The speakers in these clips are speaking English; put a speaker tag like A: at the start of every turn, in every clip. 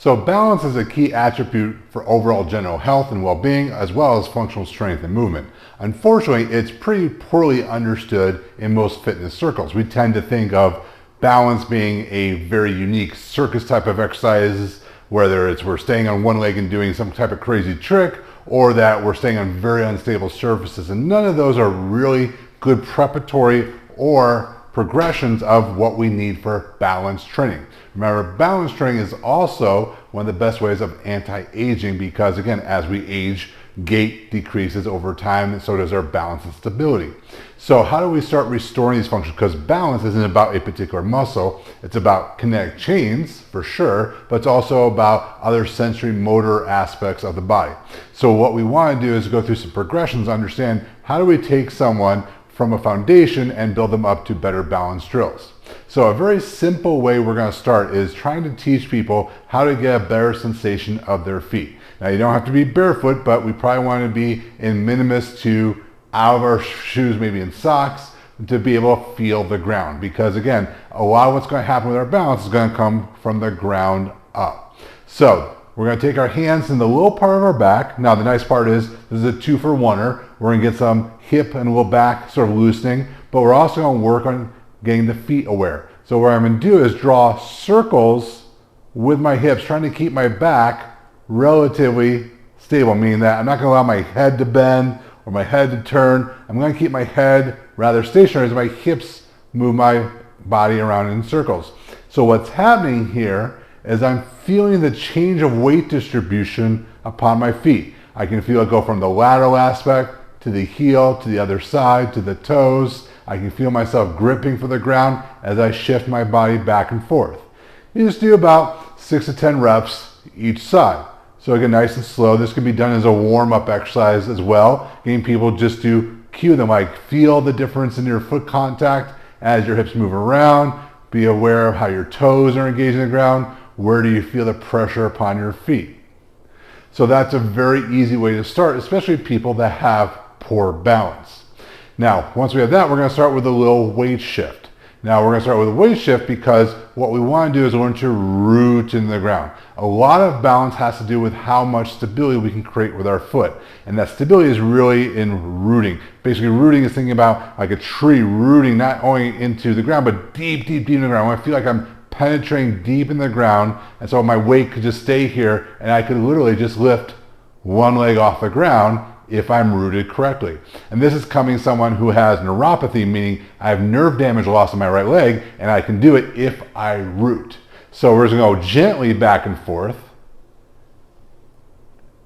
A: So balance is a key attribute for overall general health and well-being, as well as functional strength and movement. Unfortunately, it's pretty poorly understood in most fitness circles. We tend to think of balance being a very unique circus type of exercise, whether it's we're staying on one leg and doing some type of crazy trick, or that we're staying on very unstable surfaces. And none of those are really good preparatory or progressions of what we need for balance training. Remember, balance training is also one of the best ways of anti-aging because, again, as we age, gait decreases over time, and so does our balance and stability. So how do we start restoring these functions? Because balance isn't about a particular muscle. It's about kinetic chains, for sure, but it's also about other sensory motor aspects of the body. So what we want to do is go through some progressions, understand how do we take someone from a foundation and build them up to better balance drills. So a very simple way we're going to start is trying to teach people how to get a better sensation of their feet. Now you don't have to be barefoot, but we probably want to be in minimus to out of our shoes, maybe in socks, to be able to feel the ground. Because again, a lot of what's going to happen with our balance is going to come from the ground up. So we're going to take our hands in the low part of our back. Now the nice part is this is a 2-for-1er. We're going to get some hip and a little back sort of loosening, but we're also going to work on getting the feet aware. So what I'm going to do is draw circles with my hips, trying to keep my back relatively stable, meaning that I'm not going to allow my head to bend or my head to turn. I'm going to keep my head rather stationary as my hips move my body around in circles. So what's happening here is I'm feeling the change of weight distribution upon my feet. I can feel it go from the lateral aspect to the heel, to the other side, to the toes. I can feel myself gripping for the ground as I shift my body back and forth. You just do about 6 to 10 reps each side. So again, nice and slow. This can be done as a warm-up exercise as well. Getting people just to cue them, like feel the difference in your foot contact as your hips move around. Be aware of how your toes are engaging the ground. Where do you feel the pressure upon your feet? So that's a very easy way to start, especially people that have poor balance. Now, once we have that, we're going to start with a little weight shift. Now, we're going to start with a weight shift because what we want to do is learn to root in the ground. A lot of balance has to do with how much stability we can create with our foot. And that stability is really in rooting. Basically, rooting is thinking about like a tree rooting not only into the ground, but deep, deep, deep in the ground. I feel like I'm penetrating deep in the ground, and so my weight could just stay here, and I could literally just lift one leg off the ground if I'm rooted correctly. And this is coming someone who has neuropathy, meaning I have nerve damage loss in my right leg, and I can do it if I root. So we're just going to go gently back and forth.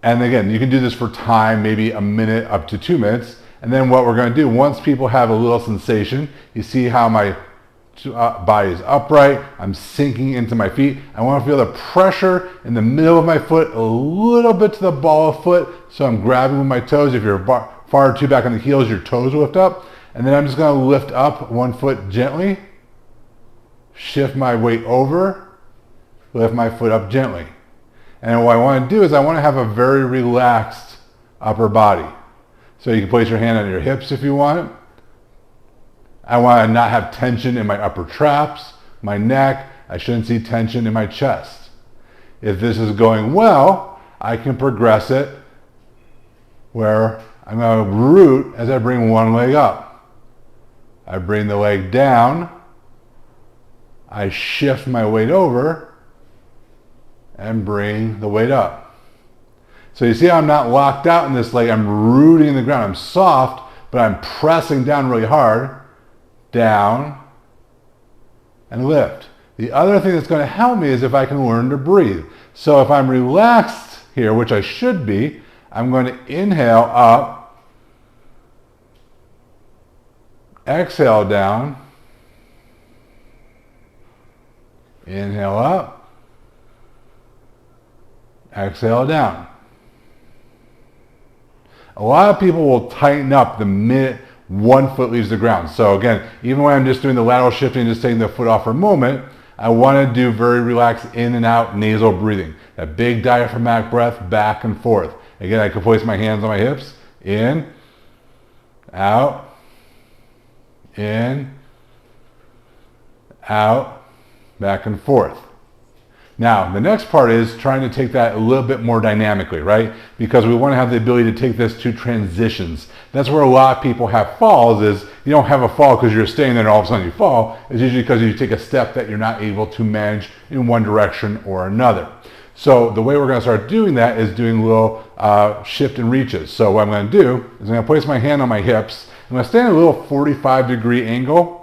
A: And again, you can do this for time, maybe a minute up to 2 minutes. And then what we're going to do, once people have a little sensation, you see how my body is upright, I'm sinking into my feet. I want to feel the pressure in the middle of my foot, a little bit to the ball of foot, so I'm grabbing with my toes. If you're far too back on the heels, your toes will lift up. And then I'm just going to lift up one foot gently, shift my weight over, lift my foot up gently. And what I want to do is I want to have a very relaxed upper body. So you can place your hand on your hips if you want. I want to not have tension in my upper traps, my neck. I shouldn't see tension in my chest. If this is going well, I can progress it where I'm going to root as I bring one leg up. I bring the leg down. I shift my weight over and bring the weight up. So you see how I'm not locked out in this leg. I'm rooting in the ground. I'm soft, but I'm pressing down really hard. Down and lift. The other thing that's going to help me is if I can learn to breathe. So if I'm relaxed here, which I should be, I'm going to inhale up, exhale down, inhale up, exhale down. A lot of people will tighten up the minute one foot leaves the ground. So again, even when I'm just doing the lateral shifting, just taking the foot off for a moment, I want to do very relaxed in and out nasal breathing. That big diaphragmatic breath back and forth. Again, I can place my hands on my hips. In, out, back and forth. Now, the next part is trying to take that a little bit more dynamically, right? Because we want to have the ability to take this to transitions. That's where a lot of people have falls is you don't have a fall because you're staying there and all of a sudden you fall. It's usually because you take a step that you're not able to manage in one direction or another. So the way we're going to start doing that is doing little shift and reaches. So what I'm going to do is I'm going to place my hand on my hips. I'm going to stay in a little 45-degree angle.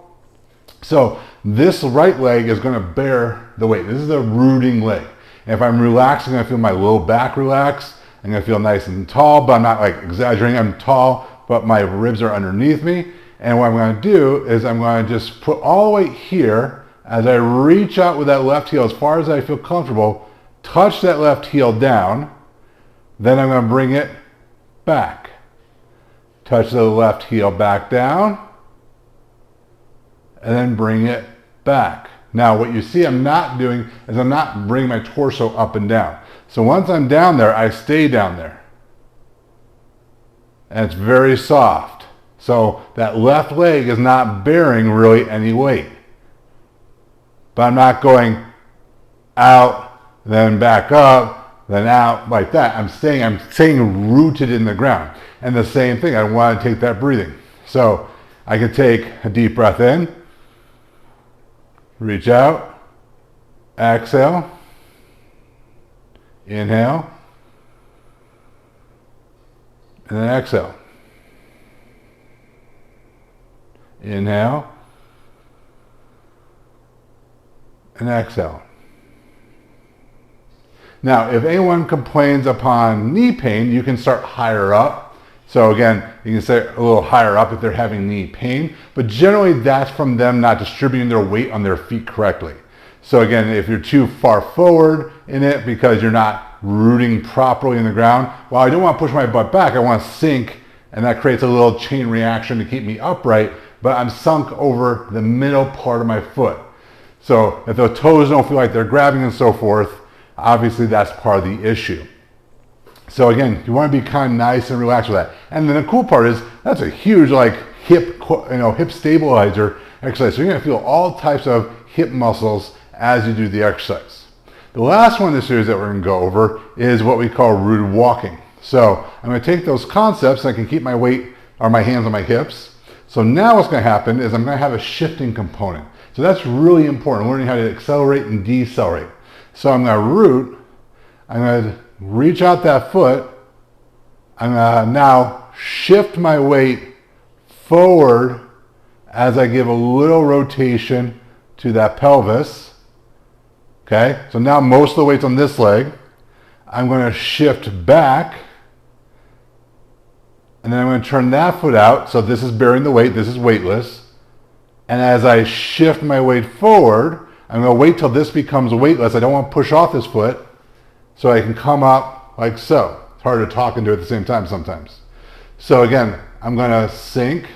A: So this right leg is going to bear the weight. This is a rooting leg. And if I'm relaxed, I'm going to feel my low back relax. I'm going to feel nice and tall, but I'm not like exaggerating. I'm tall, but my ribs are underneath me. And what I'm going to do is I'm going to just put all the weight here as I reach out with that left heel as far as I feel comfortable, touch that left heel down, then I'm going to bring it back. Touch the left heel back down, and then bring it back. Now what you see I'm not doing is I'm not bringing my torso up and down. So once I'm down there, I stay down there. And it's very soft. So that left leg is not bearing really any weight. But I'm not going out, then back up, then out like that. I'm staying rooted in the ground. And the same thing, I want to take that breathing. So I can take a deep breath in, reach out, exhale, inhale, and then exhale. Inhale, and exhale. Now, if anyone complains upon knee pain, you can start higher up. So again, you can say a little higher up if they're having knee pain, but generally that's from them not distributing their weight on their feet correctly. So again, if you're too far forward in it because you're not rooting properly in the ground, well, I don't want to push my butt back, I want to sink, and that creates a little chain reaction to keep me upright, but I'm sunk over the middle part of my foot. So if the toes don't feel like they're grabbing and so forth, obviously that's part of the issue. So again, you want to be kind of nice and relaxed with that. And then the cool part is that's a huge like hip stabilizer exercise. So you're going to feel all types of hip muscles as you do the exercise. The last one in this series that we're going to go over is what we call rooted walking. So I'm going to take those concepts, I can keep my weight or my hands on my hips. So now what's going to happen is I'm going to have a shifting component. So that's really important, learning how to accelerate and decelerate. So I'm going to root, I'm going to reach out that foot, I'm going to now shift my weight forward as I give a little rotation to that pelvis. Okay, so now most of the weight's on this leg. I'm going to shift back, and then I'm going to turn that foot out. So this is bearing the weight, this is weightless. And as I shift my weight forward, I'm going to wait till this becomes weightless. I don't want to push off this foot, so I can come up like so. It's hard to talk and do it at the same time sometimes. So again, I'm going to sink,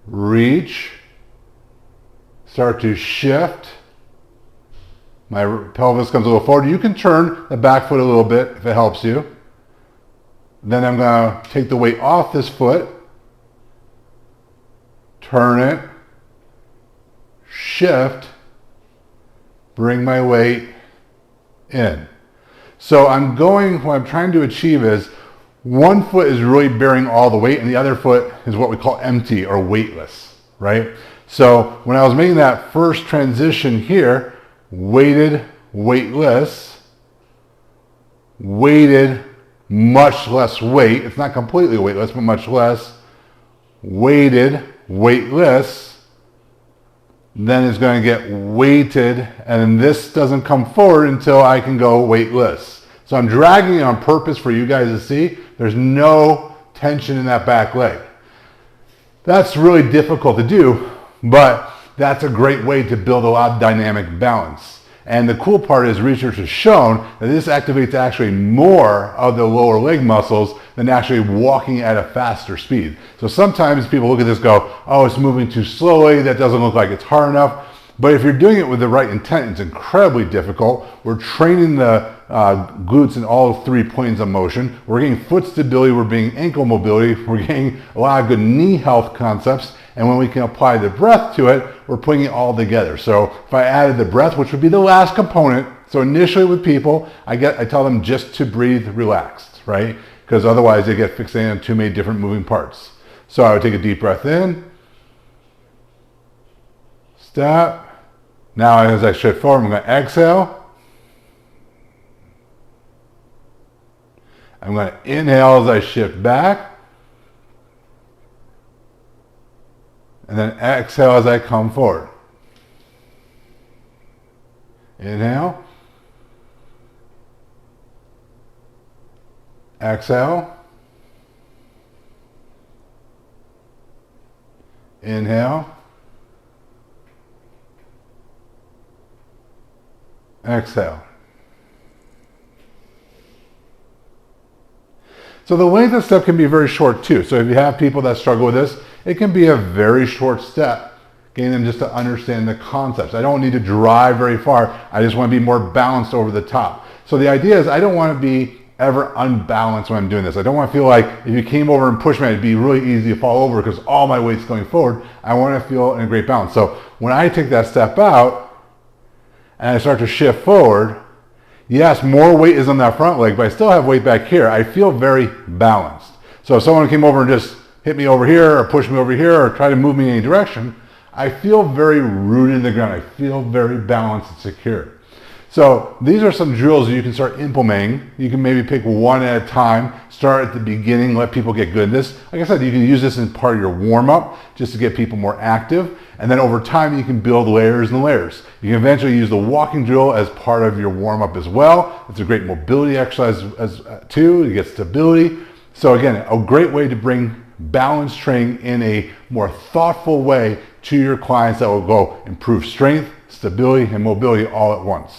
A: reach, start to shift. My pelvis comes a little forward. You can turn the back foot a little bit if it helps you. Then I'm going to take the weight off this foot, turn it, shift, bring my weight in. So what I'm trying to achieve is one foot is really bearing all the weight and the other foot is what we call empty or weightless, right? So when I was making that first transition here, weighted, weightless, weighted, much less weight. It's not completely weightless, but much less. Weighted, weightless. Then it's going to get weighted, and then this doesn't come forward until I can go weightless. So I'm dragging it on purpose for you guys to see. There's no tension in that back leg. That's really difficult to do, but that's a great way to build a lot of dynamic balance. And the cool part is research has shown that this activates actually more of the lower leg muscles than actually walking at a faster speed. So sometimes people look at this and go, oh, it's moving too slowly, that doesn't look like it's hard enough. But if you're doing it with the right intent, it's incredibly difficult. We're training the glutes in all three planes of motion. We're getting foot stability, we're getting ankle mobility, we're getting a lot of good knee health concepts. And when we can apply the breath to it, we're putting it all together. So if I added the breath, which would be the last component, so initially with people, I tell them just to breathe relaxed, right? Because otherwise they get fixated on too many different moving parts. So I would take a deep breath in, stop. Now as I shift forward, I'm going to exhale. I'm going to inhale as I shift back. And then exhale as I come forward. Inhale. Exhale. Inhale. Exhale. So the length of step can be very short too. So if you have people that struggle with this, it can be a very short step, getting them just to understand the concepts. I don't need to drive very far. I just want to be more balanced over the top. So the idea is I don't want to be ever unbalanced when I'm doing this. I don't want to feel like if you came over and pushed me, it'd be really easy to fall over because all my weight's going forward. I want to feel in a great balance. So when I take that step out, and I start to shift forward, yes, more weight is on that front leg, but I still have weight back here. I feel very balanced. So if someone came over and just hit me over here or pushed me over here or tried to move me in any direction, I feel very rooted in the ground. I feel very balanced and secure. So these are some drills that you can start implementing. You can maybe pick one at a time, start at the beginning, let people get good at this. Like I said, you can use this in part of your warm-up just to get people more active. And then over time, you can build layers and layers. You can eventually use the walking drill as part of your warm-up as well. It's a great mobility exercise too. You get stability. So again, a great way to bring balance training in a more thoughtful way to your clients that will go improve strength, stability, and mobility all at once.